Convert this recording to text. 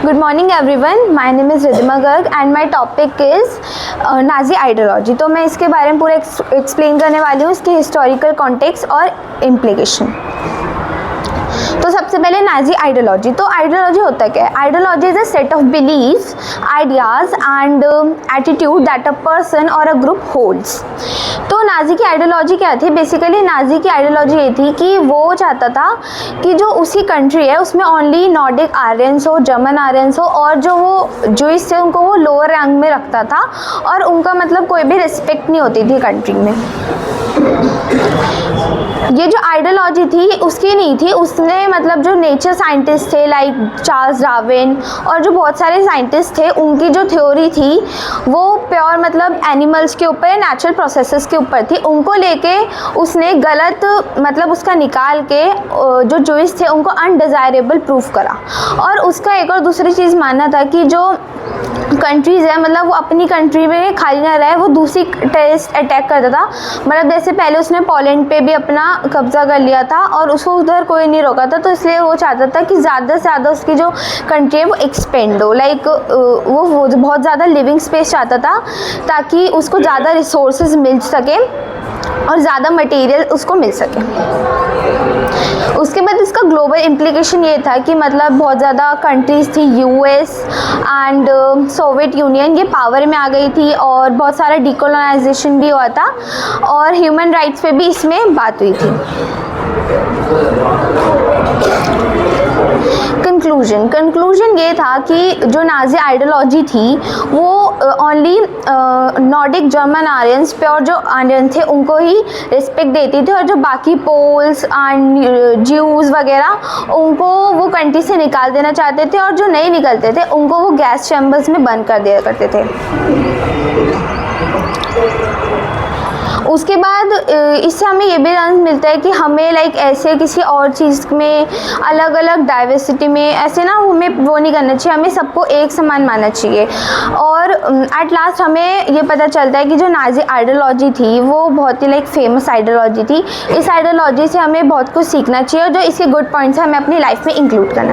Good morning everyone. My name is Ridhima Garg and my topic is Nazi ideology. तो मैं इसके बारे में पूरा एक्सप्लेन करने वाली हूँ, इसके हिस्टोरिकल कॉन्टेक्स्ट और इम्प्लीकेशन। तो सबसे पहले नाजी आइडियोलॉजी। तो आइडियोलॉजी होता क्या है? Ideology is a set of beliefs, ideas and attitude that a person और अ ग्रुप होल्ड्स। तो नाजी की आइडियोलॉजी क्या थी? बेसिकली नाजी की आइडियोलॉजी ये थी कि वो चाहता था कि जो उसकी कंट्री है उसमें ओनली नॉर्डिक आर्यंस हो, जर्मन आर्यंस हो, और जो वो जूइश थे उनको वो लोअर रैंक में रखता था और उनका मतलब कोई भी रिस्पेक्ट नहीं होती थी कंट्री में। ये जो आइडियोलॉजी थी उसकी नहीं थी, उसने मतलब जो नेचर साइंटिस्ट थे लाइक चार्ल्स डार्विन और जो बहुत सारे साइंटिस्ट थे उनकी जो थ्योरी थी वो प्योर मतलब एनिमल्स के ऊपर, नेचुरल प्रोसेसेस के ऊपर थी। उनको लेके उसने गलत मतलब उसका निकाल के जो जूइश थे उनको अनडिज़ायरेबल प्रूफ करा। और उसका एक और दूसरी चीज़ मानना था कि जो कंट्रीज़ है मतलब वो अपनी कंट्री में खाली ना रहे, वो दूसरी टेररिस्ट अटैक करता था। मतलब जैसे पहले उसने पोलैंड पे भी अपना कब्जा कर लिया था और उसको उधर कोई नहीं रोका था, तो इसलिए वो चाहता था कि ज़्यादा से ज़्यादा उसकी जो कंट्री है वो एक्सपेंड हो, लाइक वो बहुत ज़्यादा लिविंग स्पेस चाहता था ताकि उसको ज़्यादा रिसोर्सेज मिल सके और ज़्यादा मटेरियल उसको मिल सके। उसके बाद इसका ग्लोबल इम्प्लीकेशन ये था कि मतलब बहुत ज़्यादा कंट्रीज़ थी, यूएस एंड सोवियत यूनियन, ये पावर में आ गई थी और बहुत सारा डिकोलोनाइजेशन भी हुआ था और ह्यूमन राइट्स पे भी इसमें बात हुई थी। कंक्लूजन ये था कि जो नाजी आइडियोलॉजी थी वो only Nordic German Aryans, pure जो आर्यन थे उनको ही रिस्पेक्ट देती थी और जो बाकी पोल्स एंड ज्यूज़ वगैरह उनको वो कंट्री से निकाल देना चाहते थे और जो नहीं निकलते थे उनको वो गैस चैम्बर्स में बंद कर दिया करते थे। उसके बाद इससे हमें ये भी लर्न मिलता है कि हमें लाइक ऐसे किसी और चीज़ में अलग अलग डाइवर्सिटी में ऐसे ना हमें वो नहीं करना चाहिए, हमें सबको एक समान मानना चाहिए। और एट लास्ट हमें ये पता चलता है कि जो नाजी आइडियोलॉजी थी वो बहुत ही लाइक फेमस आइडियोलॉजी थी। इस आइडियोलॉजी से हमें बहुत कुछ सीखना चाहिए और जो इसके गुड पॉइंट्स हैं हमें अपनी लाइफ में इंक्लूड करना चाहिए।